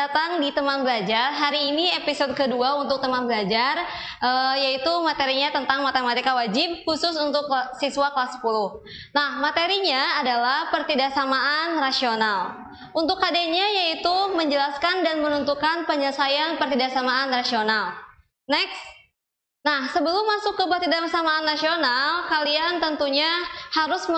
datang di Teman Belajar. Hari ini episode kedua untuk Teman Belajar, yaitu materinya tentang matematika wajib khusus untuk siswa kelas 10. Nah, materinya adalah pertidaksamaan rasional. Untuk KD-nya yaitu menjelaskan dan menentukan penyelesaian pertidaksamaan rasional. Next. Nah, sebelum masuk ke pertidaksamaan rasional, kalian tentunya harus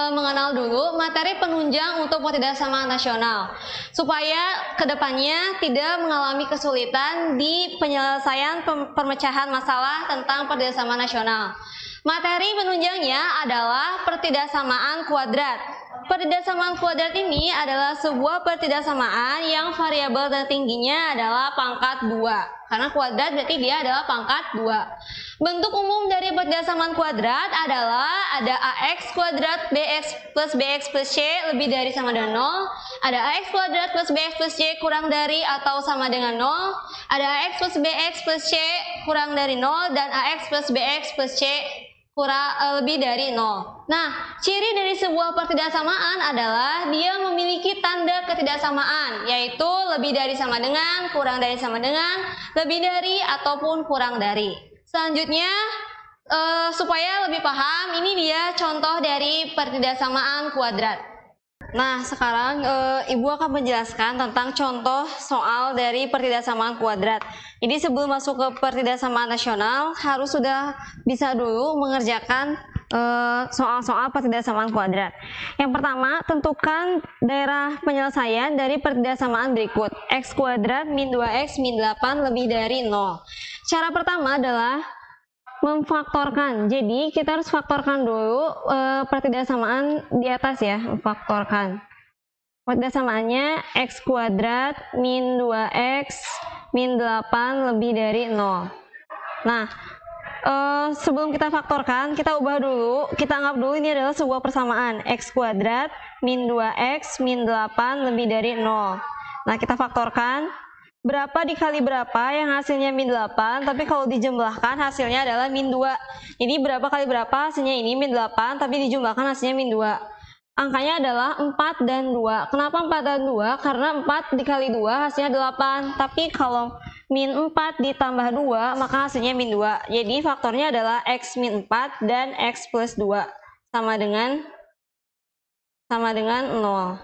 mengenal dulu materi penunjang untuk pertidaksamaan rasional, supaya kedepannya tidak mengalami kesulitan di penyelesaian pemecahan masalah tentang pertidaksamaan rasional. Materi penunjangnya adalah pertidaksamaan kuadrat. Pertidaksamaan kuadrat ini adalah sebuah pertidaksamaan yang variabel tertingginya adalah pangkat 2. Karena kuadrat berarti dia adalah pangkat 2. Bentuk umum dari pertidaksamaan kuadrat adalah ada ax kuadrat bx plus c lebih dari sama dengan 0, ada ax kuadrat plus bx plus c kurang dari atau sama dengan 0, ada ax plus bx plus c kurang dari 0, dan ax plus bx plus c lebih dari 0. Nah, ciri dari sebuah pertidaksamaan adalah dia memiliki tanda ketidaksamaan, yaitu lebih dari sama dengan, kurang dari sama dengan, lebih dari ataupun kurang dari. Selanjutnya, supaya lebih paham, ini dia contoh dari pertidaksamaan kuadrat. Nah, sekarang Ibu akan menjelaskan tentang contoh soal dari pertidaksamaan kuadrat. Jadi sebelum masuk ke pertidaksamaan rasional, harus sudah bisa dulu mengerjakan soal-soal pertidaksamaan kuadrat. Yang pertama, tentukan daerah penyelesaian dari pertidaksamaan berikut. X kuadrat min 2x min 8 lebih dari 0. Cara pertama adalah memfaktorkan. Jadi kita harus faktorkan dulu pertidaksamaan di atas ya, memfaktorkan. Pertidaksamaannya x kuadrat min 2x min 8 lebih dari 0. Nah, sebelum kita faktorkan, kita ubah dulu, kita anggap dulu ini adalah sebuah persamaan. X kuadrat min 2x min 8 lebih dari 0. Nah, kita faktorkan. Berapa dikali berapa yang hasilnya min 8, tapi kalau dijumlahkan hasilnya adalah min 2. Jadi berapa kali berapa hasilnya ini min 8, tapi dijumlahkan hasilnya min 2. Angkanya adalah 4 dan 2. Kenapa 4 dan 2? Karena 4 dikali 2 hasilnya 8. Tapi kalau min 4 ditambah 2, maka hasilnya min 2. Jadi faktornya adalah x min 4 dan x plus 2 sama dengan 0.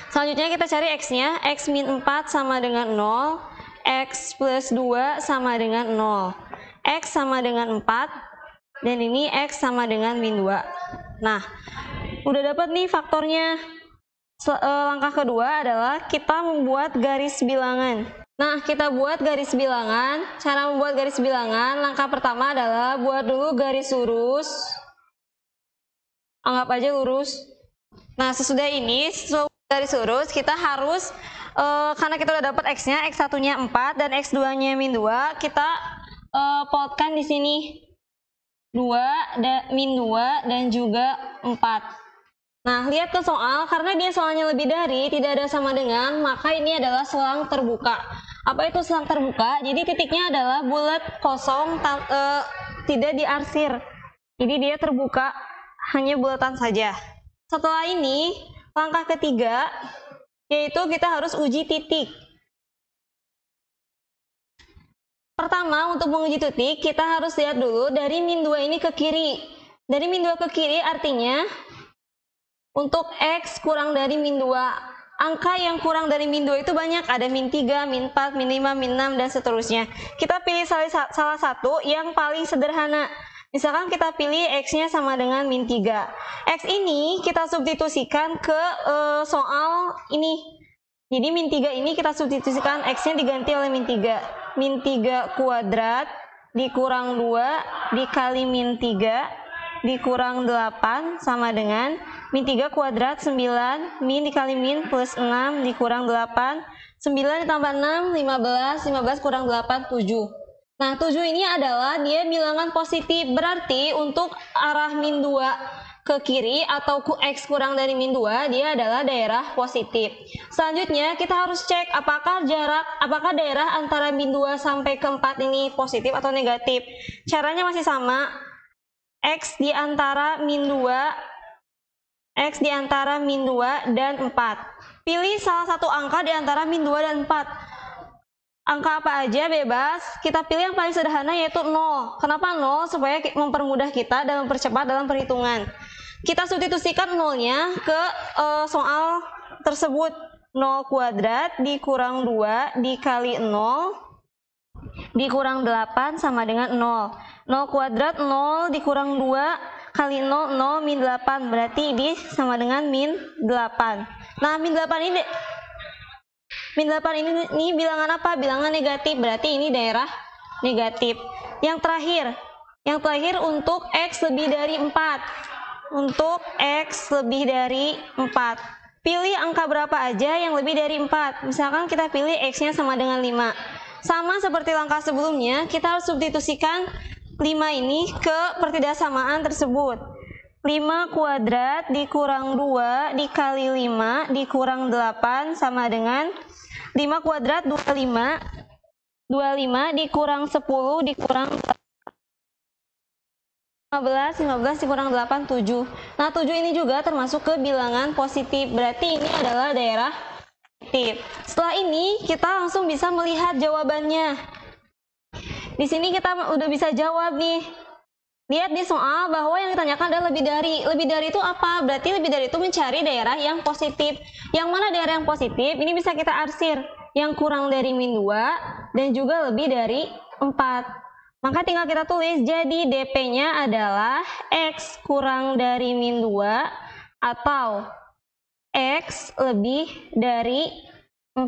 Selanjutnya kita cari x-nya, x min 4 sama dengan 0, x plus 2 sama dengan 0, x sama dengan 4, dan ini x sama dengan min 2. Nah, udah dapat nih faktornya. Langkah kedua adalah kita membuat garis bilangan. Nah, kita buat garis bilangan. Cara membuat garis bilangan, langkah pertama adalah buat dulu garis lurus. Anggap aja lurus. Nah, sesudah ini, garis lurus, kita harus karena kita udah dapat x-nya, x1-nya 4 dan x2-nya min 2, kita plotkan di sini 2 min 2 dan juga 4. Nah, lihat ke soal, karena dia soalnya lebih dari, tidak ada sama dengan, maka ini adalah selang terbuka. Apa itu selang terbuka? Jadi titiknya adalah bulat kosong, tidak diarsir. Jadi dia terbuka, hanya bulatan saja. Setelah ini, langkah ketiga, yaitu kita harus uji titik. Pertama, untuk menguji titik, kita harus lihat dulu dari min 2 ini ke kiri. Dari min 2 ke kiri artinya, untuk x kurang dari min 2. Angka yang kurang dari min 2 itu banyak, ada min 3, min 4, min 5, min 6, dan seterusnya. Kita pilih salah satu yang paling sederhana. Misalkan kita pilih x-nya sama dengan min 3. X ini kita substitusikan ke soal ini. Jadi min 3 ini kita substitusikan, x-nya diganti oleh min 3. Min 3 kuadrat dikurang 2 dikali min 3 dikurang 8 sama dengan min 3 kuadrat 9, min dikali min plus 6 dikurang 8, 9 ditambah 6, 15 kurang 8, 7. Nah, 7 ini adalah dia bilangan positif, berarti untuk arah min 2 ke kiri atau x kurang dari min 2, dia adalah daerah positif. Selanjutnya, kita harus cek apakah daerah antara min 2 sampai ke 4 ini positif atau negatif. Caranya masih sama, x di antara min 2 dan 4. Pilih salah satu angka di antara min 2 dan 4. Angka apa aja bebas, kita pilih yang paling sederhana yaitu 0. Kenapa 0? Supaya mempermudah kita dan mempercepat dalam perhitungan. Kita substitusikan 0-nya ke soal tersebut. 0 kuadrat dikurang 2 dikali 0 dikurang 8 sama dengan 0. 0 kuadrat 0 dikurang 2 kali 0, 0 min 8. Berarti ini sama dengan min 8. Nah, min 8 ini bilangan apa? Bilangan negatif. Berarti ini daerah negatif. Yang terakhir untuk X lebih dari 4. Untuk X lebih dari 4. Pilih angka berapa aja yang lebih dari 4. Misalkan kita pilih X-nya sama dengan 5. Sama seperti langkah sebelumnya, kita harus substitusikan 5 ini ke pertidaksamaan tersebut. 5 kuadrat dikurang 2 dikali 5 dikurang 8 sama dengan 5 kuadrat 25 dikurang 10 dikurang 15 dikurang 8, 7. Nah, 7 ini juga termasuk ke bilangan positif. Berarti ini adalah daerah positif. Setelah ini kita langsung bisa melihat jawabannya. Di sini kita udah bisa jawab nih. Lihat di soal bahwa yang ditanyakan adalah lebih dari. Lebih dari itu apa? Berarti lebih dari itu mencari daerah yang positif. Yang mana daerah yang positif? Ini bisa kita arsir. Yang kurang dari min 2 dan juga lebih dari 4. Maka tinggal kita tulis. Jadi DP-nya adalah X kurang dari min 2 atau X lebih dari 4.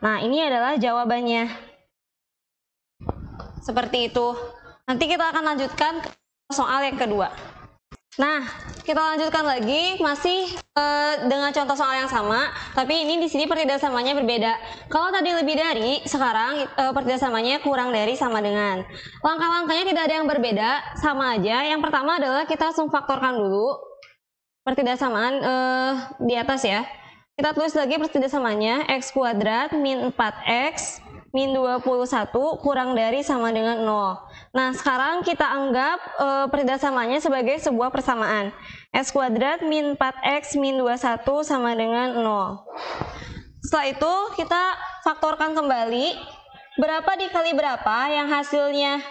Nah, ini adalah jawabannya. Seperti itu. Nanti kita akan lanjutkan ke soal yang kedua. Nah, kita lanjutkan lagi masih dengan contoh soal yang sama, tapi ini di sini pertidaksamanya berbeda. Kalau tadi lebih dari, sekarang pertidaksamanya kurang dari sama dengan. Langkah-langkahnya tidak ada yang berbeda, sama aja. Yang pertama adalah kita langsung faktorkan dulu pertidaksamaan di atas ya. Kita tulis lagi pertidaksamanya X kuadrat min 4X min 21 kurang dari sama dengan 0. Nah, sekarang kita anggap pertidaksamanya sebagai sebuah persamaan. X kuadrat min 4X min 21 sama dengan 0. Setelah itu kita faktorkan kembali. Berapa dikali berapa yang hasilnya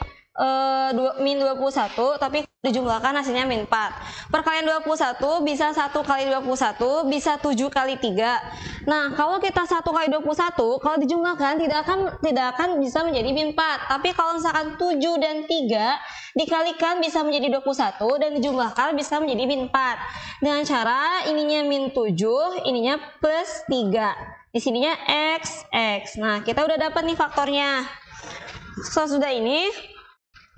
min 21, tapi dijumlahkan hasilnya min 4. Perkalian 21 bisa 1 kali 21 bisa 7 kali 3. Nah, kalau kita 1 kali 21, kalau dijumlahkan tidak akan bisa menjadi min 4. Tapi kalau misalkan 7 dan 3 dikalikan bisa menjadi 21 dan dijumlahkan bisa menjadi min 4. Dengan cara ininya min 7, ininya plus 3. Di sininya X. Nah, kita udah dapat nih faktornya. Sesudah ini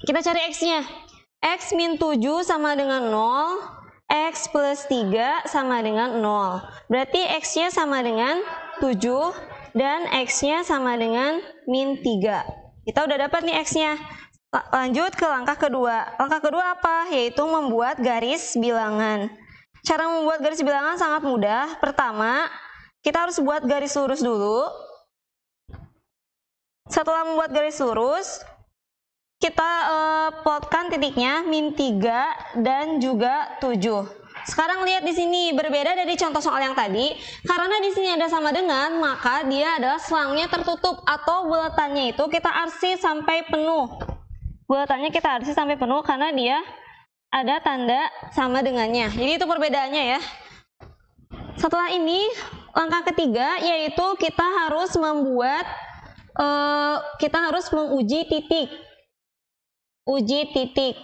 kita cari X-nya. X min 7 sama dengan 0, X plus 3 sama dengan 0. Berarti X-nya sama dengan 7 dan X-nya sama dengan min 3. Kita udah dapat nih X-nya. Lanjut ke langkah kedua. Langkah kedua apa? Yaitu membuat garis bilangan. Cara membuat garis bilangan sangat mudah. Pertama, kita harus buat garis lurus dulu. Setelah membuat garis lurus, kita plotkan titiknya min 3 dan juga 7. Sekarang lihat di sini berbeda dari contoh soal yang tadi. Karena di sini ada sama dengan, maka dia adalah selangnya tertutup atau bulatannya itu kita arsir sampai penuh. Bulatannya kita arsir sampai penuh karena dia ada tanda sama dengannya. Jadi itu perbedaannya ya. Setelah ini langkah ketiga yaitu kita harus menguji titik. Uji titik.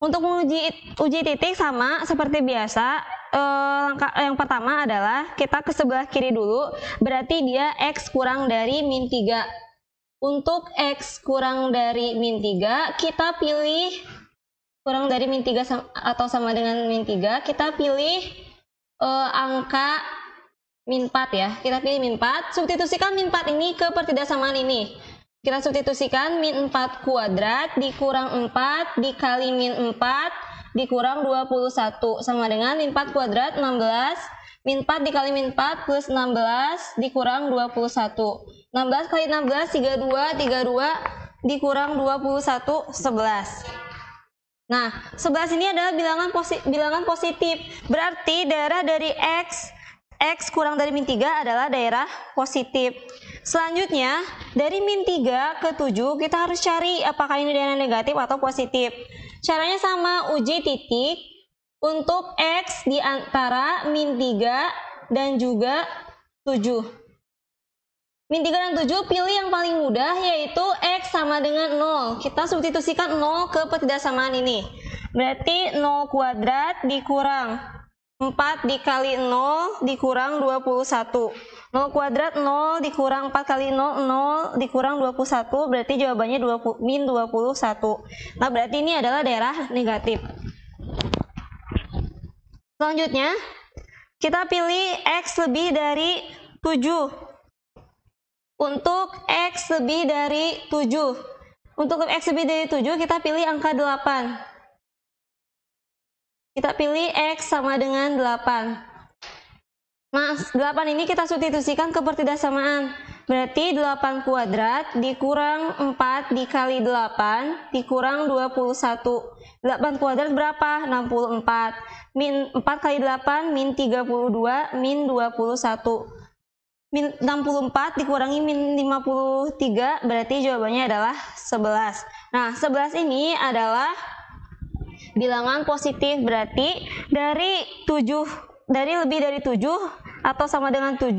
Untuk uji titik sama seperti biasa. Langkah yang pertama adalah kita ke sebelah kiri dulu. Berarti dia X kurang dari min 3. Untuk X kurang dari min 3, kita pilih kurang dari min 3 atau sama dengan min 3. Kita pilih angka min 4 ya. Kita pilih min 4. Substitusikan min 4 ini ke pertidaksamaan ini. Kita substitusikan min 4 kuadrat dikurang 4 dikali min 4 dikurang 21 sama dengan min 4 kuadrat 16. Min 4 dikali min 4 plus 16 dikurang 21. 16 kali 16 32 dikurang 21 11. Nah, 11 ini adalah bilangan positif. Berarti daerah dari X X kurang dari min 3 adalah daerah positif. Selanjutnya, dari min 3 ke 7 kita harus cari apakah ini daerah negatif atau positif. Caranya sama, uji titik untuk X di antara min 3 dan juga 7. Min 3 dan 7 pilih yang paling mudah, yaitu X sama dengan 0. Kita substitusikan 0 ke pertidaksamaan ini. Berarti 0 kuadrat dikurang 4 dikali 0 dikurang 21. 0 kuadrat 0 dikurang 4 kali 0, 0 dikurang 21. Berarti jawabannya min 21. Nah, berarti ini adalah daerah negatif. Selanjutnya, kita pilih X lebih dari 7. Untuk X lebih dari 7. Untuk X lebih dari 7 kita pilih angka 8. Kita pilih X sama dengan 8. Nah, 8 ini kita substitusikan ke pertidaksamaan. Berarti 8 kuadrat dikurang 4 dikali 8 dikurang 21. 8 kuadrat berapa? 64. Min 4 kali 8 min 32 min 21. Min 64 dikurangi min 53 berarti jawabannya adalah 11. Nah, 11 ini adalah bilangan positif, berarti dari lebih dari 7 atau sama dengan 7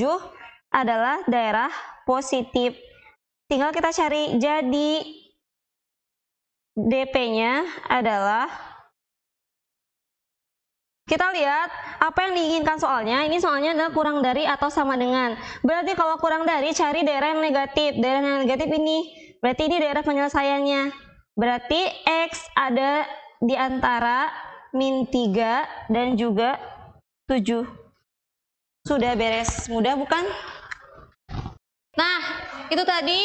adalah daerah positif. Tinggal kita cari, jadi DP-nya adalah, kita lihat apa yang diinginkan soalnya. Ini soalnya adalah kurang dari atau sama dengan. Berarti kalau kurang dari, cari daerah yang negatif. Daerah yang negatif ini, berarti ini daerah penyelesaiannya. Berarti X ada di antara min 3 dan juga 7. Sudah beres, mudah bukan? Nah, itu tadi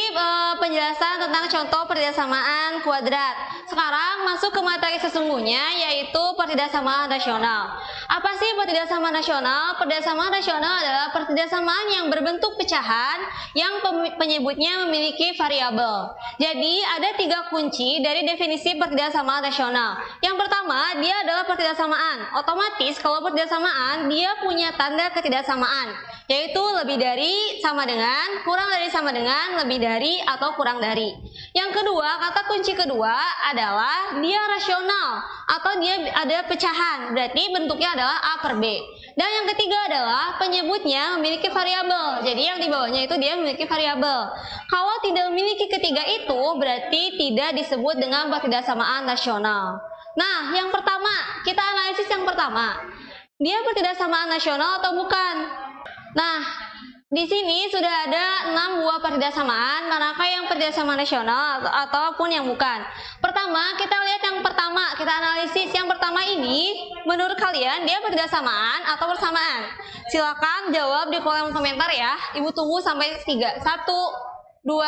penjelasan tentang contoh pertidaksamaan kuadrat. Sekarang masuk ke materi sesungguhnya, yaitu pertidaksamaan rasional. Apa sih pertidaksamaan rasional? Pertidaksamaan rasional adalah pertidaksamaan yang berbentuk pecahan yang penyebutnya memiliki variabel. Jadi ada 3 kunci dari definisi pertidaksamaan rasional. Yang pertama, dia adalah pertidaksamaan. Otomatis kalau pertidaksamaan dia punya tanda ketidaksamaan, yaitu lebih dari, sama dengan, kurang dari, sama dengan, lebih dari, atau kurang dari. Yang kedua, kata kunci kedua adalah dia rasional atau dia ada pecahan, berarti bentuknya adalah A per B. Dan yang ketiga adalah penyebutnya memiliki variabel, jadi yang di bawahnya itu dia memiliki variabel. Kalau tidak memiliki ketiga itu berarti tidak disebut dengan pertidaksamaan rasional. Nah, yang pertama, kita analisis yang pertama. Dia pertidaksamaan rasional atau bukan? Nah, di sini sudah ada 6 buah pertidaksamaan, manakah yang pertidaksamaan rasional ataupun yang bukan. Pertama, kita lihat yang pertama, kita analisis yang pertama ini, menurut kalian dia pertidaksamaan atau bersamaan? Silakan jawab di kolom komentar ya. Ibu tunggu sampai 3. 1, 2,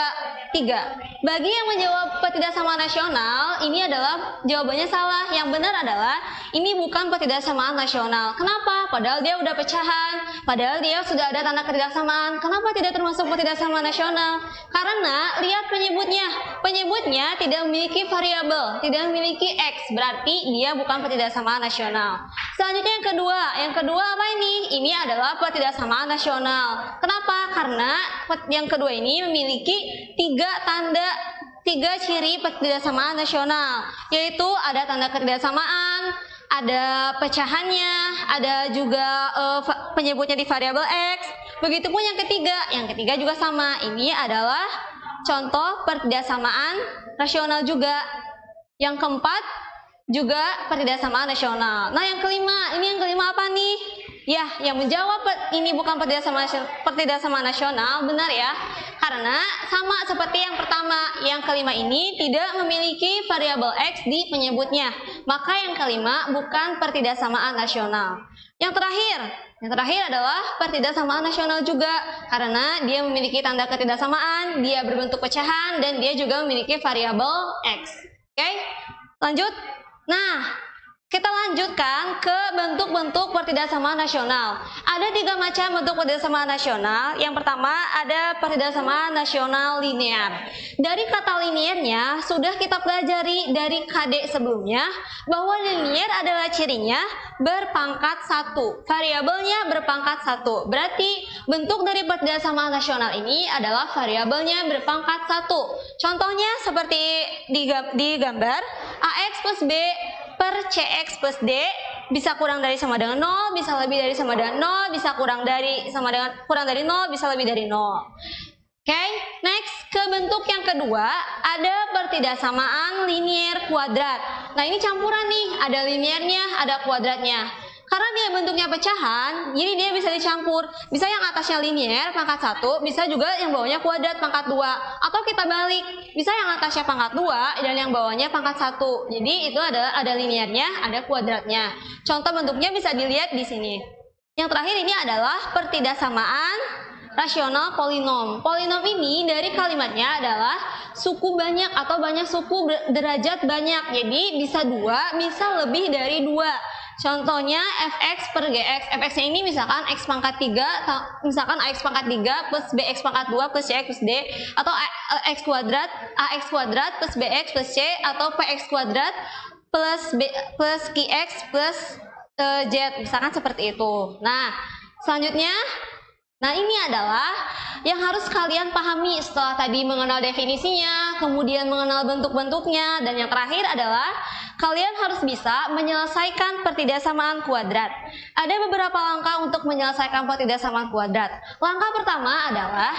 3. Bagi yang menjawab pertidaksamaan rasional, ini adalah jawabannya salah. Yang benar adalah ini bukan pertidaksamaan rasional. Kenapa? Padahal dia udah pecahan, padahal dia sudah ada tanda ketidaksamaan. Kenapa tidak termasuk pertidaksamaan rasional? Karena lihat penyebutnya. Penyebutnya tidak memiliki variabel, tidak memiliki X, berarti dia bukan pertidaksamaan rasional. Selanjutnya yang kedua. Yang kedua apa ini? Ini adalah pertidaksamaan rasional. Kenapa? Karena yang kedua ini memiliki 3 ciri pertidaksamaan rasional, yaitu ada tanda ketidaksamaan, ada pecahannya, ada juga penyebutnya di variabel X. Begitupun yang ketiga juga sama. Ini adalah contoh pertidaksamaan rasional juga. Yang keempat juga pertidaksamaan rasional. Nah, yang kelima, ini yang kelima apa nih? Ya, yang menjawab ini bukan pertidaksamaan rasional, benar ya? Karena sama seperti yang pertama, yang kelima ini tidak memiliki variabel X di penyebutnya. Maka yang kelima bukan pertidaksamaan rasional. Yang terakhir adalah pertidaksamaan rasional juga, karena dia memiliki tanda ketidaksamaan, dia berbentuk pecahan, dan dia juga memiliki variabel X. Oke, lanjut. Nah, Kita lanjutkan ke bentuk-bentuk pertidasamaan rasional. Ada 3 macam bentuk pertidasamaan rasional. Yang pertama ada pertidasamaan rasional linear. Dari kata linearnya sudah kita pelajari dari KD sebelumnya bahwa linear adalah cirinya berpangkat 1. Variabelnya berpangkat 1. Berarti bentuk dari pertidasamaan rasional ini adalah variabelnya berpangkat 1. Contohnya seperti di gambar AX plus B per CX plus D bisa kurang dari sama dengan 0, bisa lebih dari sama dengan 0, bisa kurang dari 0, bisa lebih dari 0. Oke, next ke bentuk yang kedua ada pertidasamaan linear kuadrat. Nah ini campuran nih, ada linearnya, ada kuadratnya. Karena dia bentuknya pecahan, jadi dia bisa dicampur. Bisa yang atasnya linear pangkat 1, bisa juga yang bawahnya kuadrat pangkat 2. Atau kita balik, bisa yang atasnya pangkat 2 dan yang bawahnya pangkat 1. Jadi itu ada linearnya, ada kuadratnya. Contoh bentuknya bisa dilihat di sini. Yang terakhir ini adalah pertidasamaan rasional polinom. Polinom ini dari kalimatnya adalah suku banyak atau banyak suku derajat banyak. Jadi bisa 2, bisa lebih dari 2. Contohnya fx per gx. Fx-nya ini misalkan x pangkat 3, misalkan ax pangkat 3 plus bx pangkat 2 plus cx plus d, atau ax kuadrat plus bx plus c, atau px kuadrat plus qx plus z, misalkan seperti itu. Nah, selanjutnya, ini adalah yang harus kalian pahami setelah tadi mengenal definisinya, kemudian mengenal bentuk-bentuknya, dan yang terakhir adalah kalian harus bisa menyelesaikan pertidasamaan kuadrat. Ada beberapa langkah untuk menyelesaikan pertidasamaan kuadrat. Langkah pertama adalah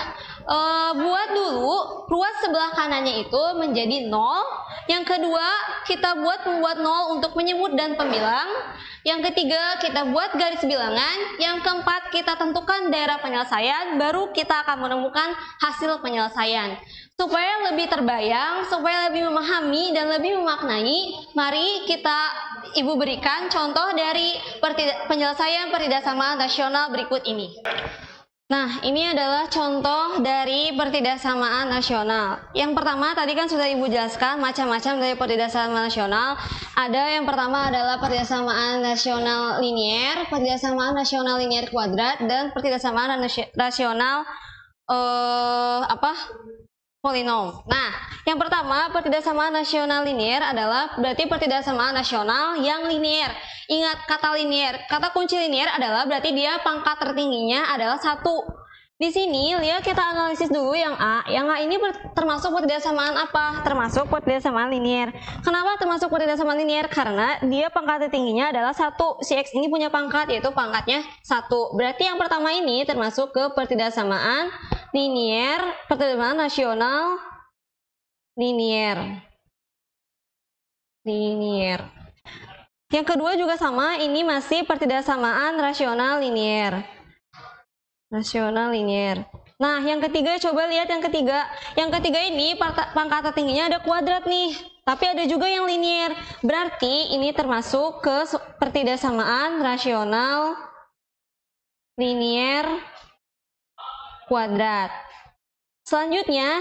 buat dulu ruas sebelah kanannya itu menjadi 0. Yang kedua, kita membuat 0 untuk menyebut dan pembilang. Yang ketiga, kita buat garis bilangan. Yang keempat, kita tentukan daerah penyelesaian, baru kita akan menemukan hasil penyelesaian. Supaya lebih terbayang, supaya lebih memahami dan lebih memaknai, mari Ibu berikan contoh dari penyelesaian pertidasamaan rasional berikut ini. Nah, ini adalah contoh dari pertidasamaan rasional. Yang pertama, tadi kan sudah Ibu jelaskan macam-macam dari pertidasamaan rasional. Ada yang pertama adalah pertidasamaan rasional linear, pertidasamaan rasional linear kuadrat, dan pertidasamaan rasional polinom. Nah, yang pertama pertidasamaan rasional linear adalah berarti pertidasamaan rasional yang linear. Ingat kata linear, kata kunci linear adalah berarti dia pangkat tertingginya adalah 1. Di sini lihat kita analisis dulu yang A. Yang A ini termasuk pertidasamaan apa? Termasuk pertidasamaan linear. Kenapa termasuk pertidasamaan linear? Karena dia pangkat tertingginya adalah 1. Si X ini punya pangkat yaitu pangkatnya 1. Berarti yang pertama ini termasuk ke pertidasamaan linear, pertidasamaan rasional linear. Yang kedua juga sama, ini masih pertidasamaan rasional linear. Nah, yang ketiga coba lihat yang ketiga. Yang ketiga ini pangkat tertingginya ada kuadrat nih, tapi ada juga yang linear. Berarti ini termasuk ke pertidasamaan rasional linear kuadrat. Selanjutnya,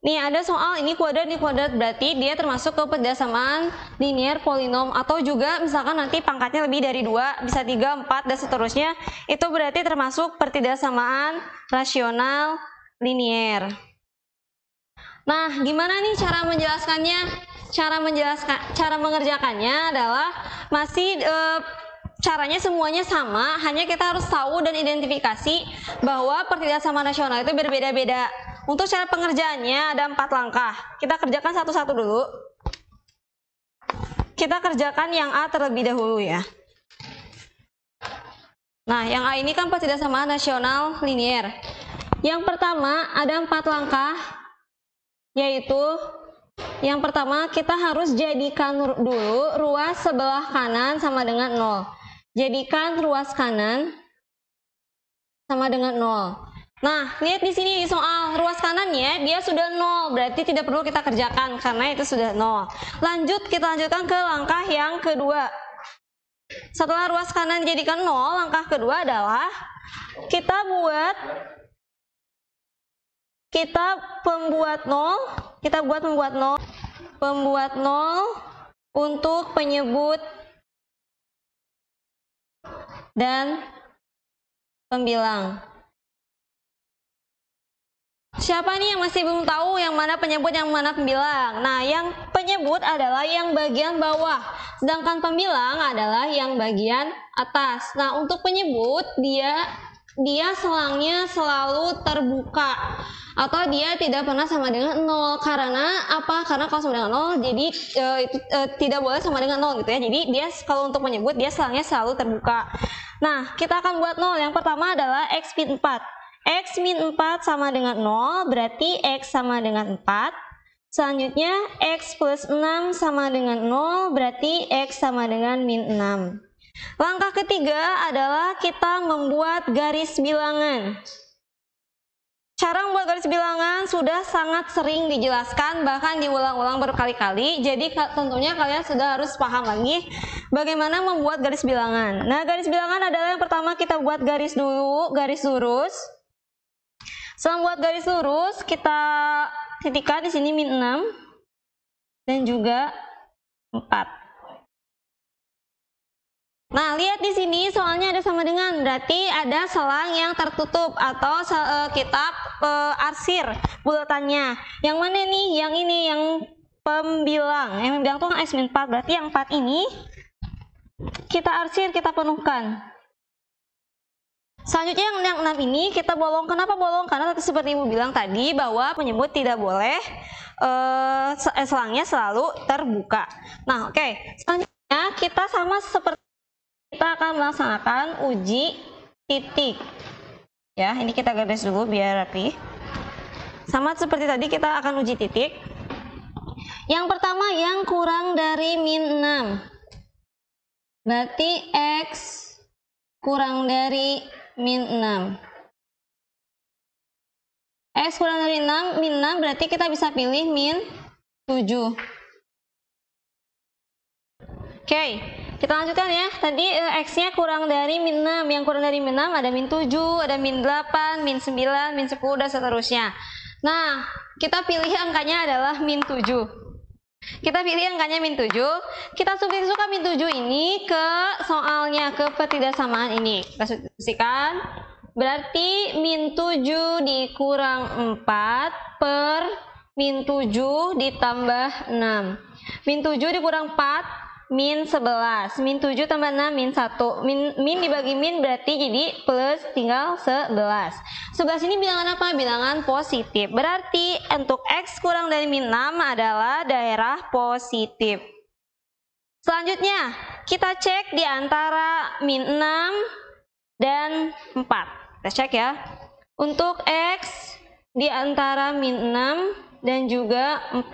nih ada soal ini kuadrat berarti dia termasuk ke pertidasamaan linear polinom, atau juga misalkan nanti pangkatnya lebih dari 2, bisa 3, 4 dan seterusnya. Itu berarti termasuk pertidasamaan rasional linear. Nah, gimana nih cara menjelaskannya? Cara mengerjakannya adalah masih caranya semuanya sama, hanya kita harus tahu dan identifikasi bahwa pertidasamaan rasional itu berbeda-beda. Untuk cara pengerjaannya ada 4 langkah. Kita kerjakan satu-satu dulu. Kita kerjakan yang A terlebih dahulu ya. Nah, yang A ini kan pertidasamaan rasional linear. Yang pertama ada 4 langkah, yaitu yang pertama kita harus jadikan dulu ruas sebelah kanan sama dengan 0. Jadikan ruas kanan sama dengan 0. Nah, lihat di sini di soal ruas kanannya dia sudah 0, berarti tidak perlu kita kerjakan karena itu sudah 0. Kita lanjutkan ke langkah yang kedua. Setelah ruas kanan dijadikan 0, langkah kedua adalah kita membuat 0 untuk penyebut dan pembilang. Siapa nih yang masih belum tahu yang mana penyebut, yang mana pembilang? Nah, yang penyebut adalah yang bagian bawah, sedangkan pembilang adalah yang bagian atas. Nah, untuk penyebut dia selangnya selalu terbuka atau dia tidak pernah sama dengan 0. Karena apa? Karena kalau sama dengan 0 jadi tidak boleh sama dengan 0 gitu ya. Jadi dia kalau untuk menyebut dia selangnya selalu terbuka. Nah, kita akan buat 0. Yang pertama adalah X min 4. X min 4 sama dengan 0, berarti X sama dengan 4. Selanjutnya X plus 6 sama dengan 0, berarti X sama dengan min 6. Langkah ketiga adalah kita membuat garis bilangan. Cara membuat garis bilangan sudah sangat sering dijelaskan, bahkan diulang-ulang berkali-kali. Jadi tentunya kalian sudah harus paham lagi bagaimana membuat garis bilangan. Nah, garis bilangan adalah yang pertama kita buat garis dulu, garis lurus. Setelah membuat garis lurus, kita titikkan di sini min 6 dan juga 4. Nah, lihat di sini soalnya ada sama dengan, berarti ada selang yang tertutup atau kita arsir bulatannya. Yang mana nih? Yang ini, yang pembilang. Yang pembilang itu X min 4, berarti yang 4 ini kita arsir, kita penuhkan. Selanjutnya yang 6 ini kita bolong. Kenapa bolong? Karena seperti Ibu bilang tadi bahwa penyebut tidak boleh selangnya selalu terbuka. Nah, oke. Selanjutnya kita sama seperti kita akan melaksanakan uji titik. Ya, ini kita garis dulu biar rapi. Sama seperti tadi kita akan uji titik. Yang pertama yang kurang dari min 6. Berarti X kurang dari min 6. X kurang dari 6, min 6 berarti kita bisa pilih min 7. Oke, kita lanjutkan ya. Tadi X-nya kurang dari min 6. Yang kurang dari min 6 ada min 7, ada min 8, min 9, min 10, dan seterusnya. Nah, kita pilih angkanya adalah min 7. Kita pilih angkanya min 7. Kita substitusikan min 7 ini ke soalnya, ke ketidaksamaan ini. Kita substitusikan. Berarti min 7 dikurang 4 per min 7 ditambah 6. Min 7 dikurang 4, min 11. Min 7 tambah 6, min 1. Min dibagi min berarti jadi plus, tinggal 11. 11 ini bilangan apa? Bilangan positif. Berarti untuk X kurang dari min 6 adalah daerah positif. Selanjutnya, kita cek di antara min 6 dan 4. Kita cek ya. Untuk X di antara min 6 dan juga 4.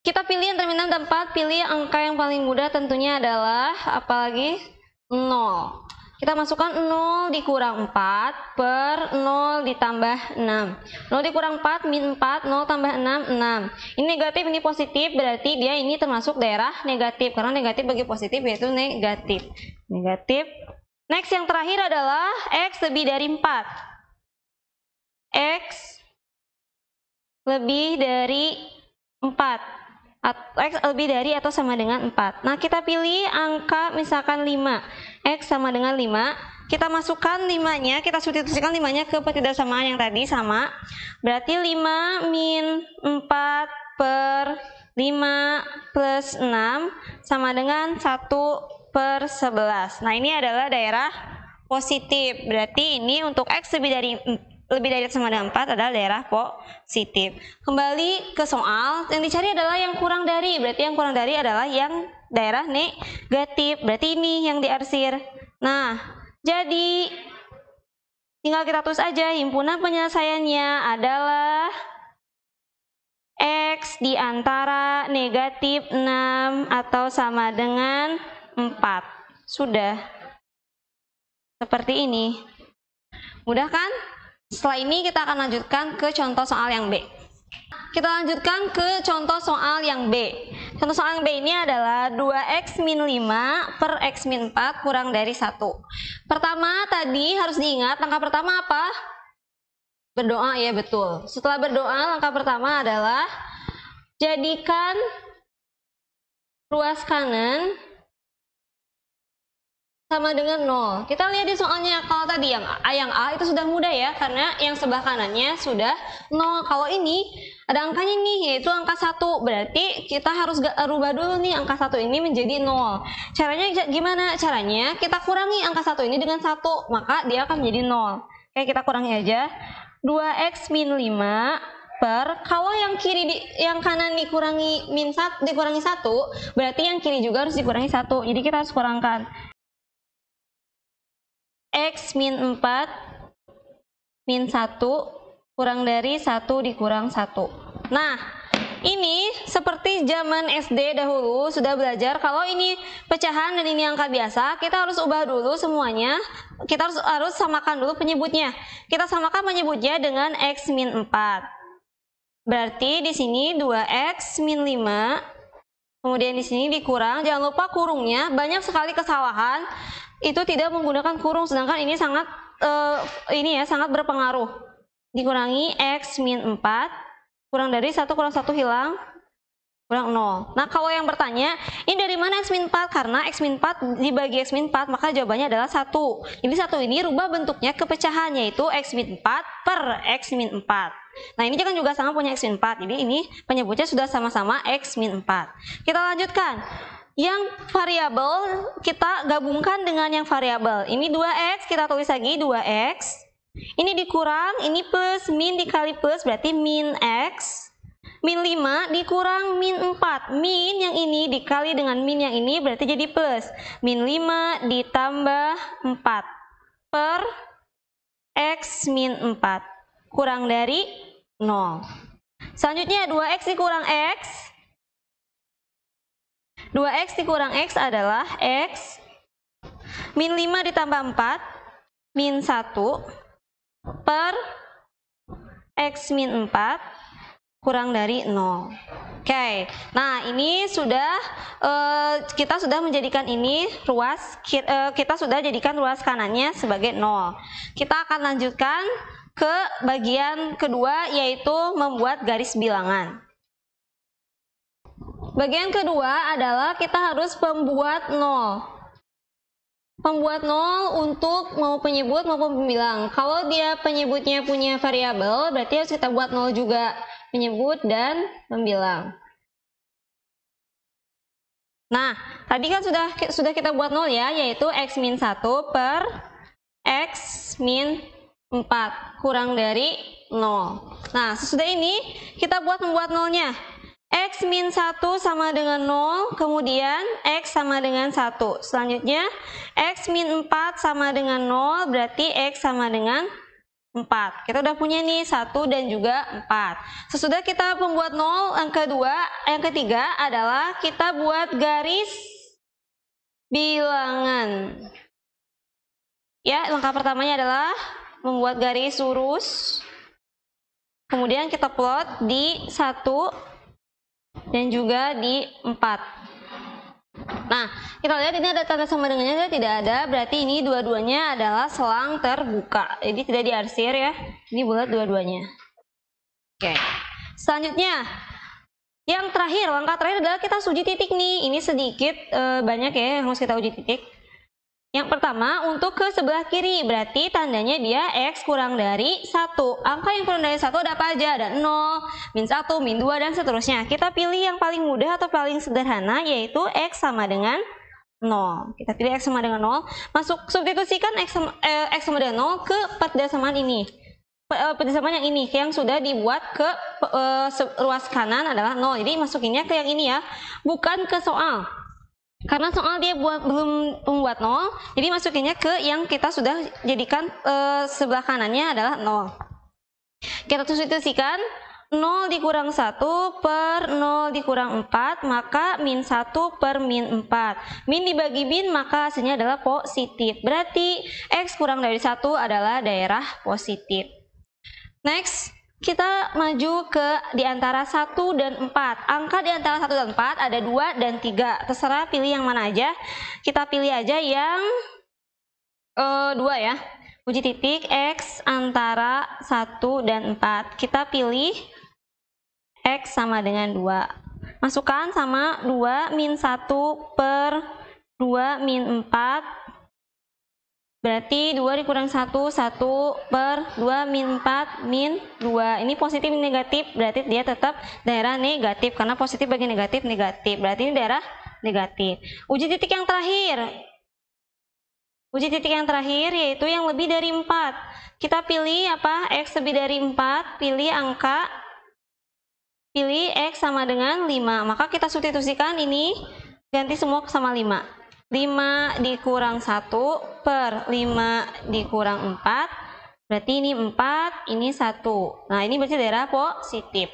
Kita pilih antara min 6 dan 4, pilih angka yang paling mudah tentunya adalah apalagi 0. Kita masukkan 0 dikurang 4 per 0 ditambah 6. 0 dikurang 4, min 4, 0 tambah 6, 6. Ini negatif, ini positif, berarti dia ini termasuk daerah negatif. Karena negatif bagi positif yaitu negatif. Negatif. Next yang terakhir adalah X lebih dari 4. X lebih dari 4. X lebih dari atau sama dengan 4. Nah, kita pilih angka misalkan 5. X sama dengan 5. Kita masukkan 5-nya, kita substitusikan 5-nya ke ketidaksamaan yang tadi sama. Berarti 5 min 4 per 5 plus 6 sama dengan 1 per 11. Nah, ini adalah daerah positif. Berarti ini untuk X lebih dari atau sama dengan 4 adalah daerah positif. Kembali ke soal, yang dicari adalah yang kurang dari. Berarti yang kurang dari adalah yang daerah negatif. Berarti ini yang diarsir. Nah, jadi tinggal kita tulis aja. Himpunan penyelesaiannya adalah X di antara negatif 6 atau sama dengan 4. Sudah. Seperti ini. Mudah kan? Setelah ini kita akan lanjutkan ke contoh soal yang B. Kita lanjutkan ke contoh soal yang B. Contoh soal yang B ini adalah 2x min 5 per x min 4 kurang dari 1. Pertama tadi harus diingat langkah pertama apa? Berdoa, ya betul. Setelah berdoa langkah pertama adalah jadikan ruas kanan sama dengan 0. Kita lihat di soalnya, kalau tadi yang A itu sudah mudah ya, karena yang sebelah kanannya sudah 0. Kalau ini ada angkanya nih, yaitu angka 1. Berarti kita harus rubah dulu nih angka 1 ini menjadi 0. Caranya gimana? Caranya kita kurangi angka 1 ini dengan 1, maka dia akan menjadi 0. Oke, kita kurangi aja. 2x min 5 per, kalau yang yang kanan dikurangi dikurangi 1, berarti yang kiri juga harus dikurangi 1. Jadi kita harus kurangkan. X min 4 min 1 kurang dari 1 dikurang 1. Nah, ini seperti zaman SD dahulu sudah belajar, kalau ini pecahan dan ini angka biasa, kita harus ubah dulu semuanya. Kita harus samakan dulu penyebutnya. Kita samakan penyebutnya dengan X min 4. Berarti di sini 2X min 5, kemudian di sini dikurang, jangan lupa kurungnya. Banyak sekali kesalahan itu tidak menggunakan kurung, sedangkan ini sangat sangat berpengaruh. Dikurangi X min 4 kurang dari 1 kurang 1 hilang, kurang 0. Nah, kalau yang bertanya, ini dari mana X min 4? Karena X min 4 dibagi X min 4, maka jawabannya adalah 1. Jadi 1 ini rubah bentuknya ke pecahan, yaitu X min 4 per X min 4. Nah, ini kan juga sama punya X min 4. Jadi ini penyebutnya sudah sama-sama X min 4. Kita lanjutkan. Yang variabel kita gabungkan dengan yang variabel. Ini 2X, kita tulis lagi 2X. Ini dikurang, ini plus, min dikali plus berarti min X. Min 5 dikurang min 4. Min yang ini dikali dengan min yang ini berarti jadi plus. Min 5 ditambah 4 per X min 4 kurang dari 0. Selanjutnya 2X dikurang X. 2X dikurang X adalah X min 5 ditambah 4 min 1 per X min 4 kurang dari 0. Oke, nah ini sudah kita sudah menjadikan ini ruas, kita sudah jadikan ruas kanannya sebagai 0. Kita akan lanjutkan ke bagian kedua, yaitu membuat garis bilangan. Bagian kedua adalah kita harus membuat 0. Membuat 0 untuk mau penyebut maupun pembilang. Kalau dia penyebutnya punya variabel, berarti harus kita buat 0 juga, penyebut dan pembilang. Nah, tadi kan sudah kita buat 0 ya, yaitu X min 1 per X min 4 kurang dari 0. Nah, sesudah ini kita membuat 0-nya. X min 1 sama dengan 0, kemudian X sama dengan 1. Selanjutnya, X min 4 sama dengan 0, berarti X sama dengan 4. Kita udah punya nih 1 dan juga 4. Sesudah kita membuat 0, yang ketiga adalah kita buat garis bilangan. Ya, langkah pertamanya adalah membuat garis lurus. Kemudian kita plot di 1 dan juga di 4. Nah, kita lihat ini ada tanda sama dengannya, tidak ada, berarti ini dua-duanya adalah selang terbuka. Jadi tidak diarsir ya, ini bulat dua-duanya. Oke, selanjutnya yang terakhir, langkah terakhir adalah kita uji titik nih. Ini sedikit banyak ya yang harus kita uji titik. Yang pertama, untuk ke sebelah kiri, berarti tandanya dia X kurang dari 1. Angka yang kurang dari 1 ada apa aja? Ada 0, min 1, min 2, dan seterusnya. Kita pilih yang paling mudah atau paling sederhana, yaitu X sama dengan 0. Kita pilih X sama dengan 0. Substitusikan X sama dengan 0 ke perdesaman ini. Perdesaman yang ini, yang sudah dibuat ke ruas kanan adalah 0. Jadi masukinnya ke yang ini ya, bukan ke soal. Karena soal dia belum membuat 0, jadi masukinnya ke yang kita sudah jadikan sebelah kanannya adalah 0. Kita substitusikan 0 dikurang 1 per 0 dikurang 4, maka min 1 per min 4. Min dibagi min, maka hasilnya adalah positif. Berarti X kurang dari 1 adalah daerah positif. Next, kita maju ke di antara 1 dan 4. Angka di antara 1 dan 4 ada 2 dan 3. Terserah pilih yang mana aja. Kita pilih aja yang 2 ya. Uji titik X antara 1 dan 4. Kita pilih X sama dengan 2. Masukkan sama 2 min 1 per 2 min 4 Berarti 2 dikurang 1, 1 per 2 min 4 min 2. Ini positif ini negatif, berarti dia tetap daerah negatif. Karena positif bagi negatif, negatif. Berarti ini daerah negatif. Uji titik yang terakhir. Uji titik yang terakhir yaitu yang lebih dari 4. Kita pilih apa? X lebih dari 4, pilih angka, pilih X sama dengan 5. Maka kita substitusikan ini, ganti semua sama 5. 5 dikurang 1 per 5 dikurang 4, berarti ini 4, ini 1. Nah, ini berarti daerah positif.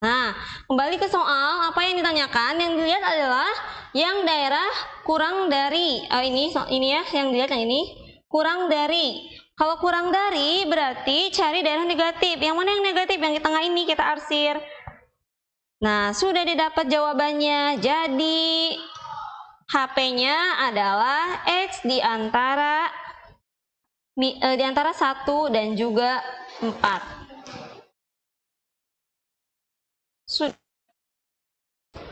Nah, kembali ke soal, apa yang ditanyakan? Yang dilihat adalah yang daerah kurang dari, ini ya, yang dilihat yang ini, kurang dari. Kalau kurang dari, berarti cari daerah negatif. Yang mana yang negatif? Yang di tengah ini kita arsir. Nah, sudah didapat jawabannya, jadi HP-nya adalah X di antara 1 dan juga 4.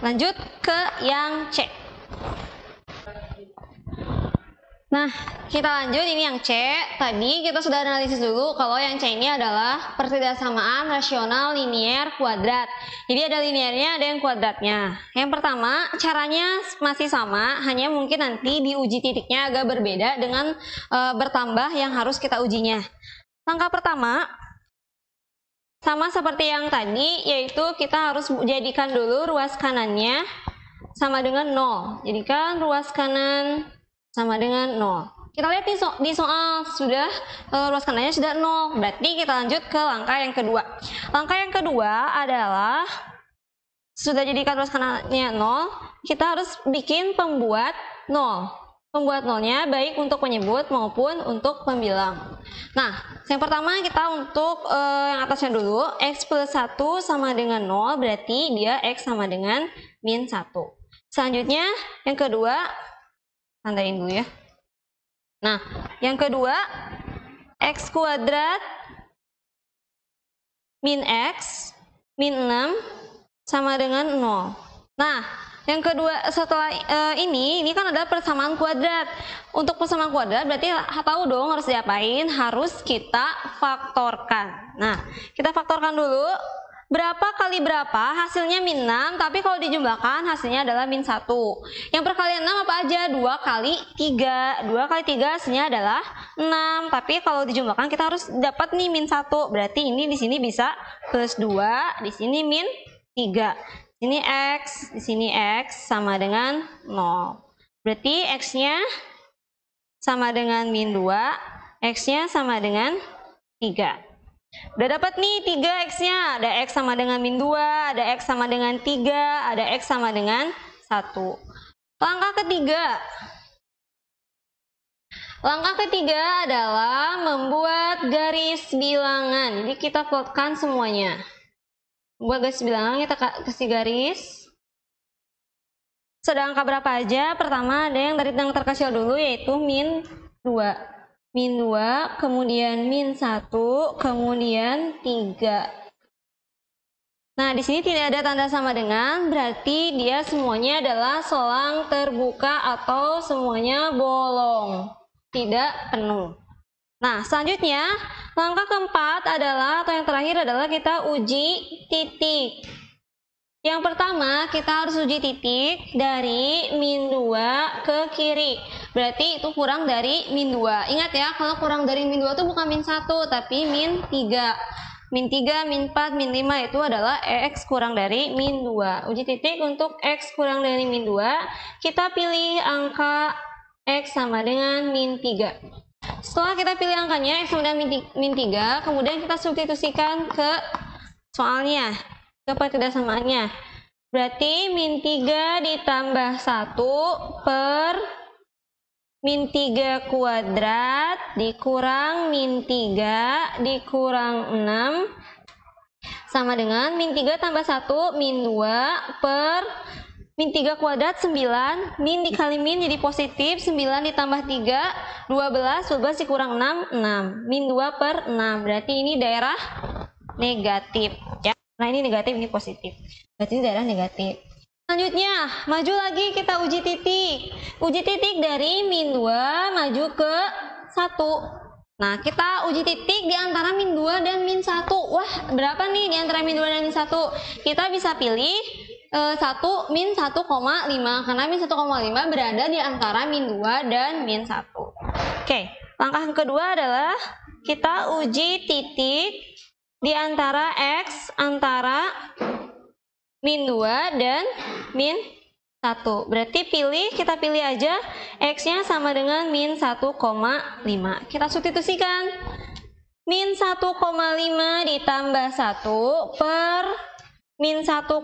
Lanjut ke yang C. Nah, kita lanjut, ini yang C. Tadi kita sudah analisis dulu kalau yang C ini adalah pertidaksamaan rasional linier kuadrat. Jadi ada linearnya, ada yang kuadratnya. Yang pertama, caranya masih sama, hanya mungkin nanti di uji titiknya agak berbeda dengan bertambah yang harus kita ujinya. Langkah pertama, sama seperti yang tadi, yaitu kita harus jadikan dulu ruas kanannya sama dengan 0. Jadikan ruas kanan sama dengan 0. Kita lihat di soal sudah ruas kanannya sudah 0. Berarti kita lanjut ke langkah yang kedua. Langkah yang kedua adalah sudah jadikan ruas kanannya 0, kita harus bikin pembuat 0. Pembuat nolnya baik untuk penyebut maupun untuk pembilang. Nah, yang pertama kita untuk yang atasnya dulu, X plus 1 sama dengan 0, berarti dia X sama dengan min 1. Selanjutnya, yang kedua, tandain dulu ya. Nah, yang kedua, X kuadrat min X min 6 sama dengan 0. Nah, yang kedua setelah ini kan adalah persamaan kuadrat. Untuk persamaan kuadrat berarti tahu dong harus diapain? Harus kita faktorkan. Nah, kita faktorkan dulu. Berapa kali berapa? Hasilnya min 6, tapi kalau dijumlahkan hasilnya adalah min 1. Yang perkalian 6 apa aja? 2 kali 3. 2 kali 3 hasilnya adalah 6. Tapi kalau dijumlahkan kita harus dapat nih min 1. Berarti ini di sini bisa plus 2, di sini min 3. Ini X, di sini X sama dengan 0. Berarti X-nya sama dengan min 2, X-nya sama dengan 3. Udah dapat nih 3 X-nya, ada X sama dengan min 2, ada X sama dengan 3, ada X sama dengan 1. Langkah ketiga. Langkah ketiga adalah membuat garis bilangan. Jadi kita plotkan semuanya. Buat garis bilangan kita kasih garis. Sedang angka berapa aja? Pertama ada yang dari yang terkecil dulu yaitu min 2. Min 2, kemudian min 1, kemudian 3. Nah, di sini tidak ada tanda sama dengan, berarti dia semuanya adalah selang terbuka atau semuanya bolong, tidak penuh. Nah, selanjutnya langkah keempat adalah, atau yang terakhir adalah kita uji titik. Yang pertama kita harus uji titik dari min 2 ke kiri. Berarti itu kurang dari min 2. Ingat ya, kalau kurang dari min 2 itu bukan min 1, tapi min 3. Min 3, min 4, min 5 itu adalah X kurang dari min 2. Uji titik untuk X kurang dari min 2, kita pilih angka X sama dengan min 3. Setelah kita pilih angkanya X sama dengan min 3, kemudian kita substitusikan ke soalnya, ke pertidakssamaannya. Berarti min 3 ditambah 1 per min 3 kuadrat dikurang min 3 dikurang 6 sama dengan min 3 tambah 1 min 2 per min 3 kuadrat 9, min dikali min jadi positif, 9 ditambah 3 12, 12 dikurang 6 6, min 2 per 6, berarti ini daerah negatif ya. Nah, ini negatif, ini positif. Berarti ini daerah negatif. Selanjutnya, maju lagi kita uji titik. Uji titik dari min 2 maju ke 1. Nah, kita uji titik di antara min 2 dan min 1. Wah, berapa nih di antara min 2 dan min 1? Kita bisa pilih 1 min 1,5 karena min 1,5 berada di antara min 2 dan min 1. Oke, langkah kedua adalah kita uji titik di antara X antara min 2 dan min 1. Berarti kita pilih aja X-nya sama dengan min 1,5. Kita substitusikan. Min 1,5 ditambah 1 per min 1,5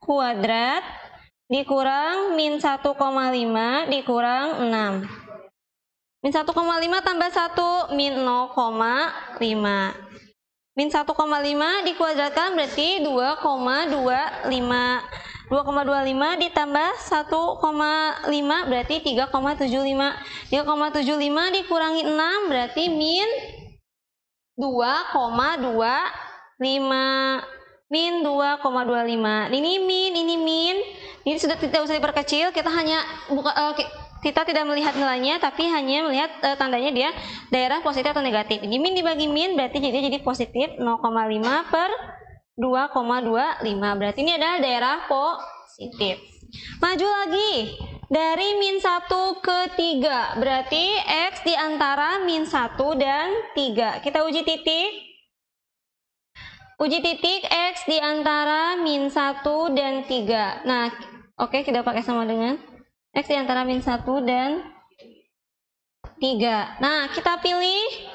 kuadrat dikurang min 1,5 dikurang 6. Min 1,5 tambah 1, min 0,5. Min 1,5 dikuadratkan berarti 2,25. 2,25 ditambah 1,5 berarti 3,75. 3,75 dikurangi 6 berarti min 2,25. Min 2,25. Ini min. Ini sudah tidak usah diperkecil, kita tidak melihat nilainya tapi hanya melihat tandanya dia daerah positif atau negatif. Ini min dibagi min berarti jadi positif 0,5 per 2,25. Berarti ini adalah daerah positif. Maju lagi dari min 1 ke 3. Berarti X di antara min 1 dan 3. Kita uji titik. Uji titik X di antara min 1 dan 3. Nah, oke, kita pakai sama dengan X di antara min 1 dan 3. Nah, kita pilih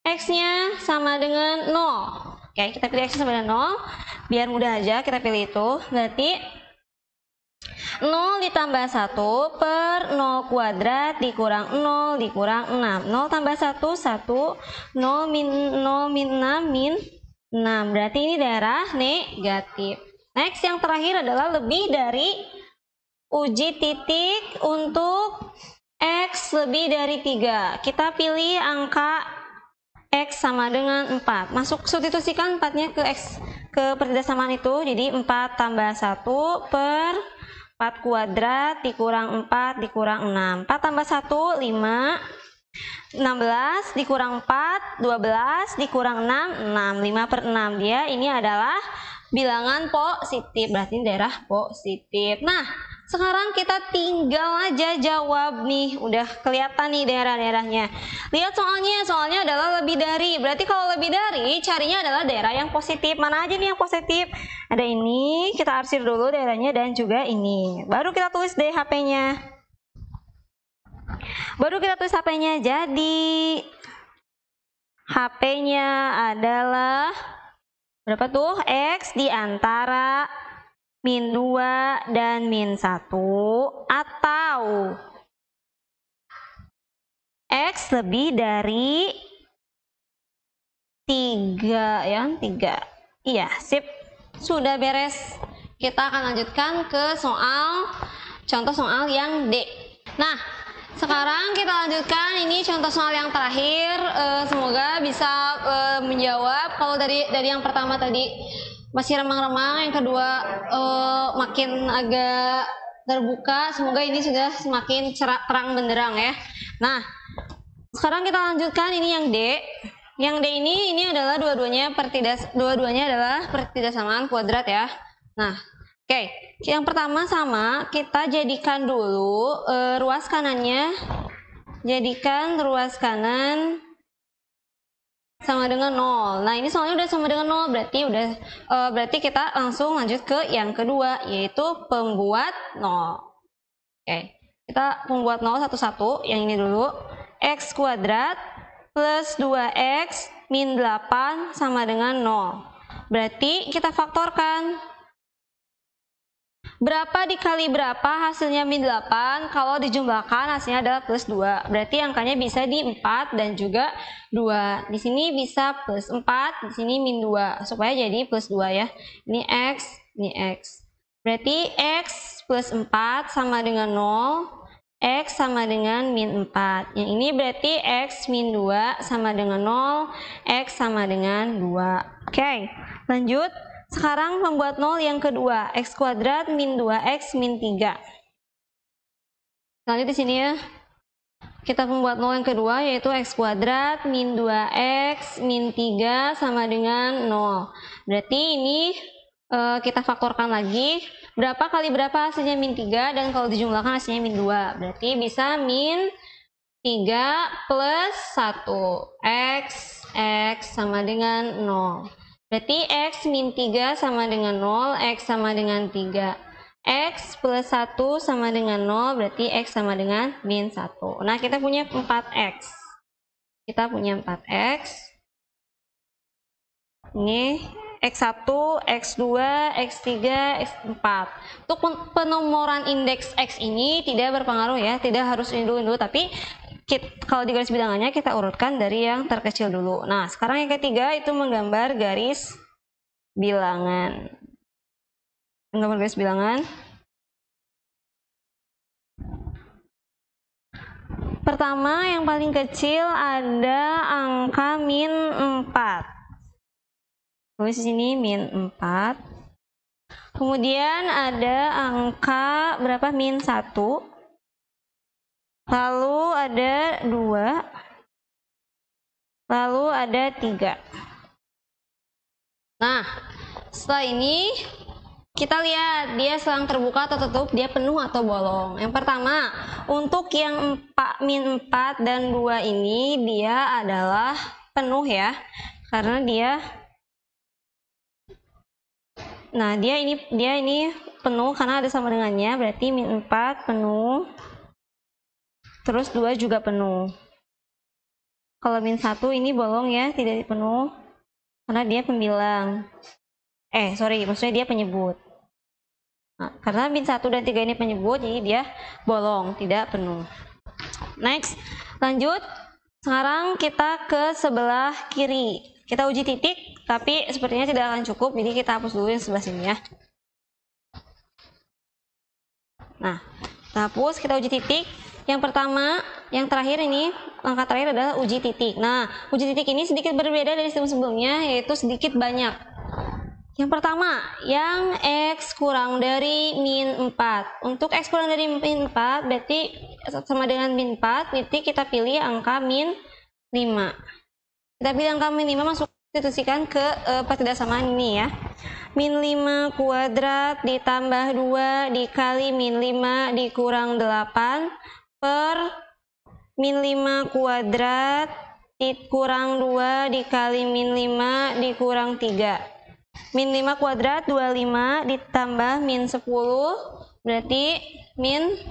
X-nya sama dengan 0. Oke, kita pilih X-nya sama dengan 0. Biar mudah aja kita pilih itu. Berarti 0 ditambah 1 per 0 kuadrat dikurang 0 dikurang 6. 0 tambah 1, 1. 0 min 6 min 6. Berarti ini daerah negatif. Next, yang terakhir adalah lebih dari uji titik untuk X lebih dari 3. Kita pilih angka X sama dengan 4. Substitusikan 4-nya ke X, ke pertidasamaan itu. Jadi 4 tambah 1 per 4 kuadrat dikurang 4 dikurang 6. 4 tambah 1, 5. 16 dikurang 4, 12 dikurang 6, 6. 5 per 6. Dia ini adalah bilangan positif, berarti daerah positif. Nah, sekarang kita tinggal aja jawab nih, udah kelihatan nih daerah-daerahnya. Lihat soalnya adalah lebih dari. Berarti kalau lebih dari, carinya adalah daerah yang positif. Mana aja nih yang positif? Ada ini, kita arsir dulu daerahnya dan juga ini. Baru kita tulis deh HP-nya. Jadi HP-nya adalah berapa tuh? X di antara min 2 dan min 1 atau X lebih dari 3 ya, 3. Iya, sip. Sudah beres. Kita akan lanjutkan ke contoh soal yang D. Nah, sekarang kita lanjutkan ini contoh soal yang terakhir. Semoga bisa menjawab. Kalau dari yang pertama tadi masih remang-remang, yang kedua makin agak terbuka. Semoga ini sudah semakin terang benderang ya. Nah, sekarang kita lanjutkan ini yang D. Yang D ini adalah dua-duanya adalah pertidasamaan kuadrat ya. Nah, oke, yang pertama sama, kita jadikan dulu ruas kanannya, jadikan ruas kanan sama dengan 0. Nah, ini soalnya udah sama dengan 0, berarti kita langsung lanjut ke yang kedua, yaitu pembuat 0. Oke, kita membuat 0 satu-satu, yang ini dulu. X kuadrat plus 2X min 8 sama dengan 0. Berarti kita faktorkan. Berapa dikali berapa hasilnya min 8? Kalau dijumlahkan hasilnya adalah plus 2. Berarti angkanya bisa di 4 dan juga 2. Di sini bisa plus 4, di sini min 2. Supaya jadi plus 2 ya. Ini X, ini X. Berarti X plus 4 sama dengan 0. X sama dengan min 4. Yang ini berarti X min 2 sama dengan 0. X sama dengan 2. Oke, lanjut. Sekarang membuat 0 yang kedua, X kuadrat min 2X min 3. Lanjut di sini ya. kita membuat 0 yang kedua yaitu x kuadrat min 2x min 3 sama dengan 0. Berarti ini kita faktorkan lagi. Berapa kali berapa hasilnya min 3, dan kalau dijumlahkan hasilnya min 2. Berarti bisa min 3 plus 1. X sama dengan 0. Berarti x min 3 sama dengan 0, x sama dengan 3. X plus 1 sama dengan 0, berarti x sama dengan min 1. Nah, kita punya 4x. Kita punya 4x. Ini X1, X2, X3, X4. Untuk penomoran indeks X ini tidak berpengaruh ya, tidak harus ini dulu, tapi kalau di garis bilangannya kita urutkan dari yang terkecil dulu. Nah, sekarang yang ketiga itu menggambar garis bilangan. Menggambar garis bilangan. Pertama, yang paling kecil ada angka min 4. Tulis di sini min 4. Kemudian ada angka berapa? Min 1. Lalu ada 2. Lalu ada 3. Nah, setelah ini kita lihat dia selang terbuka atau tutup, dia penuh atau bolong. Yang pertama, untuk yang min 4 dan 2 ini dia adalah penuh ya. Karena dia dia ini penuh karena ada sama dengannya, berarti min 4 penuh. Terus 2 juga penuh. Kalau min 1 ini bolong ya, tidak penuh karena dia pembilang. Maksudnya dia penyebut. Nah, karena min 1 dan 3 ini penyebut, jadi dia bolong, tidak penuh. Next, lanjut. Sekarang kita ke sebelah kiri. Kita uji titik, tapi sepertinya tidak akan cukup, jadi kita hapus dulu yang sebelah sini ya. Nah, kita hapus, kita uji titik. Yang pertama, yang terakhir ini, langkah terakhir adalah uji titik. Nah, uji titik ini sedikit berbeda dari sebelumnya, yaitu sedikit banyak. Yang pertama, yang x kurang dari min 4. Untuk x kurang dari min 4, berarti sama dengan min 4, berarti kita pilih angka min 5. Kita pilih angka min 5, masuk substitusikan ke pertidaksamaan ini ya. Min 5 kuadrat ditambah 2 dikali min 5 dikurang 8 per min 5 kuadrat dikurang 2 dikali min 5 dikurang 3. Min 5 kuadrat 25 ditambah min 10 berarti min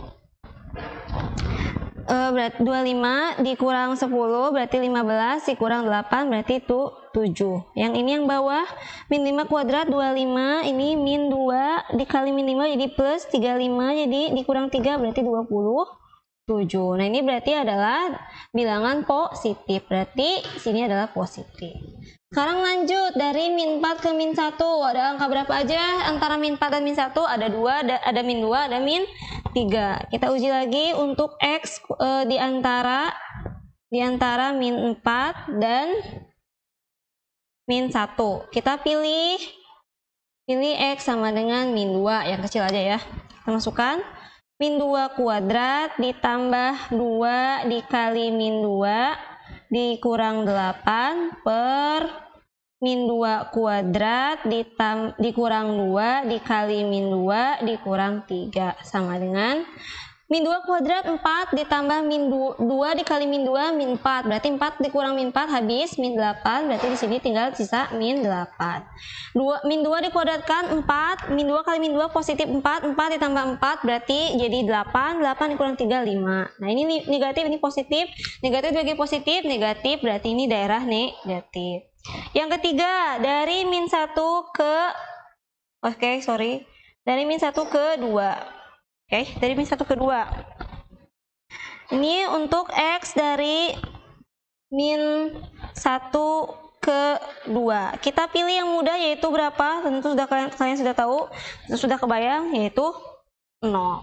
25 dikurang 10 berarti 15 dikurang 8 berarti itu 7. Yang ini yang bawah min 5 kuadrat 25, ini min 2 dikali min 5 jadi plus 35 jadi dikurang 3 berarti 27. Nah, ini berarti adalah bilangan positif. Berarti sini adalah positif. Sekarang lanjut dari min 4 ke min 1. Ada angka berapa aja antara min 4 dan min 1? Ada 2, ada min 2, ada min 3. Kita uji lagi untuk x di antara min 4 dan min 1. Kita pilih x sama dengan min 2, yang kecil aja ya. Kita masukkan min 2 kuadrat ditambah 2 dikali min 2 dikurang 8 per min 2 kuadrat dikurang 2 dikali min 2 dikurang 3 sama dengan min 2 kuadrat 4 ditambah min 2 dikali min 2 min 4 berarti 4 dikurang min 4 habis min 8 berarti di sini tinggal sisa min 8. Min 2 dikuadratkan 4, min 2 kali min 2 positif 4 ditambah 4 berarti jadi 8 dikurang 3 5. Nah, ini negatif, ini positif, negatif dibagi positif, negatif berarti ini daerah negatif. Yang ketiga dari min 1 ke dari min 1 ke 2. Dari min 1 ke 2. Ini untuk x dari min 1 ke 2. Kita pilih yang mudah yaitu berapa? Tentu sudah kalian sudah tahu, sudah kebayang yaitu 0.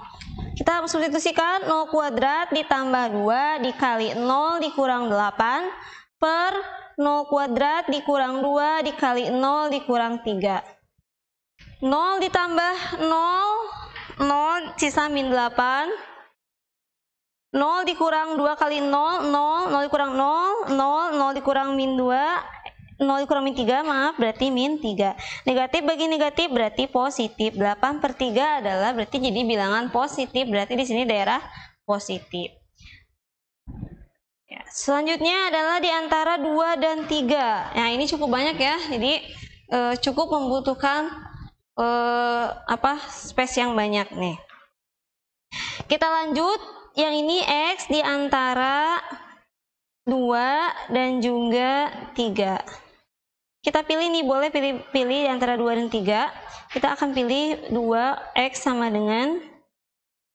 Kita substitusikan 0 kuadrat ditambah 2 dikali 0 dikurang 8 per 0 kuadrat dikurang 2 dikali 0 dikurang 3. 0 ditambah 0 sisa min 8 0 dikurang 2 kali 0, 0, 0 dikurang 0, 0, 0 dikurang min 2, 0 dikurang min 3, maaf, berarti min 3. Negatif bagi negatif berarti positif. 8/3 adalah berarti jadi bilangan positif, berarti di sini daerah positif. Ya, selanjutnya adalah di antara 2 dan 3. Nah, ini cukup banyak ya, jadi cukup membutuhkan space yang banyak nih. Kita lanjut. Yang ini X di antara 2 dan juga 3. Kita pilih nih, boleh pilih di antara 2 dan 3. Kita akan pilih 2, X sama dengan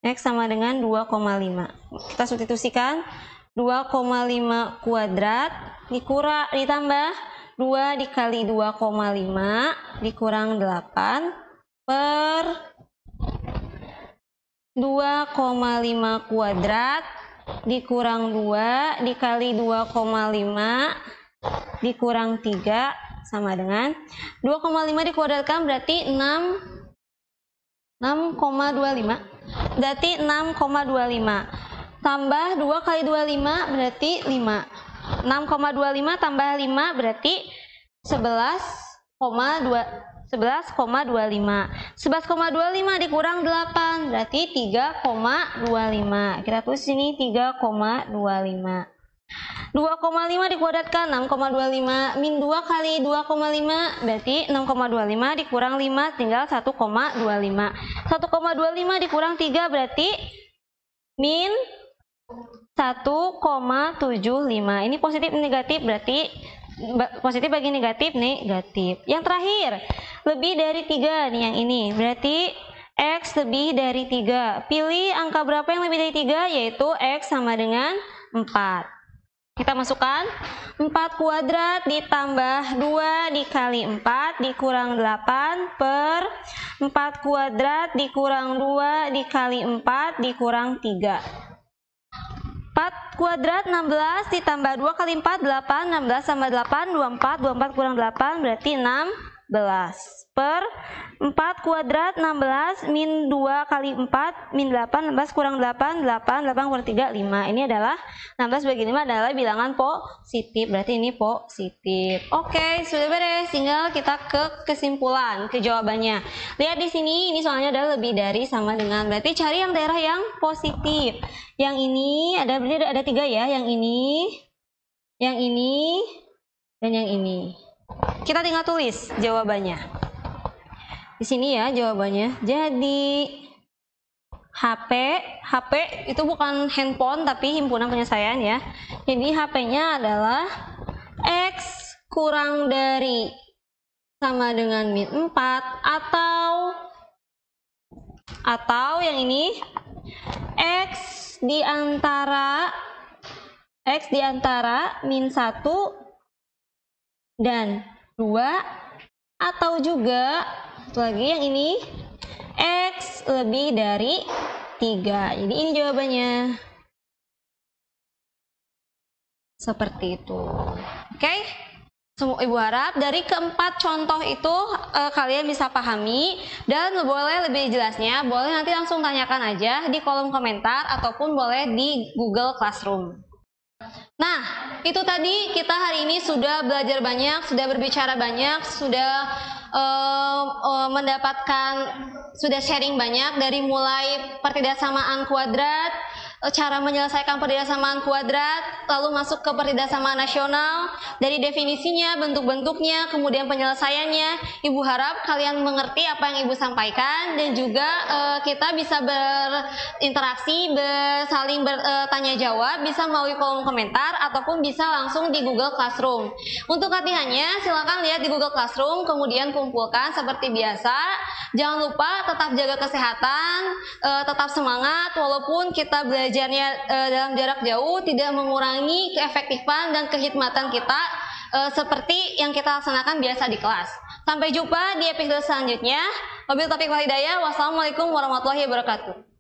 2,5. Kita substitusikan 2,5 kuadrat ditambah 2 dikali 2,5 dikurang 8 per 2,5 kuadrat dikurang 2 dikali 2,5 dikurang 3 sama dengan 2,5 dikuadratkan berarti 6,25. Berarti 6,25 tambah 2 kali 25 berarti 5. 6,25 tambah 5 berarti 11,25. 11,25 dikurang 8 berarti 3,25. Kita tulis sini 3,25. 2,5 dikuadratkan 6,25 min 2 kali 2,5 berarti 6,25 dikurang 5 tinggal 1,25. 1,25 dikurang 3 berarti min 1,75. Ini positif negatif berarti positif bagi negatif, negatif. Yang terakhir, lebih dari 3 nih yang ini. Berarti X lebih dari 3. Pilih angka berapa yang lebih dari 3, yaitu X sama dengan 4. Kita masukkan 4 kuadrat ditambah 2 dikali 4 dikurang 8 per 4 kuadrat dikurang 2 dikali 4 dikurang 3. 4 kuadrat 16 ditambah 2 kali 4 8, 16 tambah 8 24, 24 kurang 8 berarti 16 per 4 kuadrat 16 min 2 kali 4 min 8, 16 kurang 8 8, 8 kurang 3 5. Ini adalah 16 bagi 5 adalah bilangan positif, berarti ini positif. Oke, sudah beres, tinggal kita ke kesimpulan, ke jawabannya. Lihat di sini, ini soalnya adalah lebih dari sama dengan, berarti cari yang daerah yang positif. Yang ini ada 3 ya, yang ini, dan yang ini. Kita tinggal tulis jawabannya. Di sini ya jawabannya. Jadi HP itu bukan handphone tapi himpunan penyelesaian ya. Jadi HP-nya adalah X kurang dari sama dengan min 4 atau yang ini X di antara min 1 dan 2 atau juga satu lagi yang ini X lebih dari 3. Jadi ini jawabannya. Seperti itu. Oke? Ibu harap dari keempat contoh itu kalian bisa pahami, dan boleh lebih jelasnya boleh nanti langsung tanyakan aja di kolom komentar ataupun boleh di Google Classroom. Nah, itu tadi kita hari ini sudah belajar banyak, sudah berbicara banyak, sudah sudah sharing banyak dari mulai pertidaksamaan kuadrat, cara menyelesaikan pertidaksamaan kuadrat, lalu masuk ke pertidaksamaan nasional, dari definisinya, bentuk-bentuknya, kemudian penyelesaiannya. Ibu harap kalian mengerti apa yang Ibu sampaikan, dan juga kita bisa berinteraksi, saling bertanya jawab, bisa melalui kolom komentar ataupun bisa langsung di Google Classroom. Untuk latihannya silakan lihat di Google Classroom, kemudian kumpulkan seperti biasa. Jangan lupa tetap jaga kesehatan, tetap semangat walaupun kita belajarnya dalam jarak jauh, tidak mengurangi keefektifan dan kehikmatan kita seperti yang kita laksanakan biasa di kelas. Sampai jumpa di episode selanjutnya. Wabillahi taufiq wal hidayah. Wassalamualaikum warahmatullahi wabarakatuh.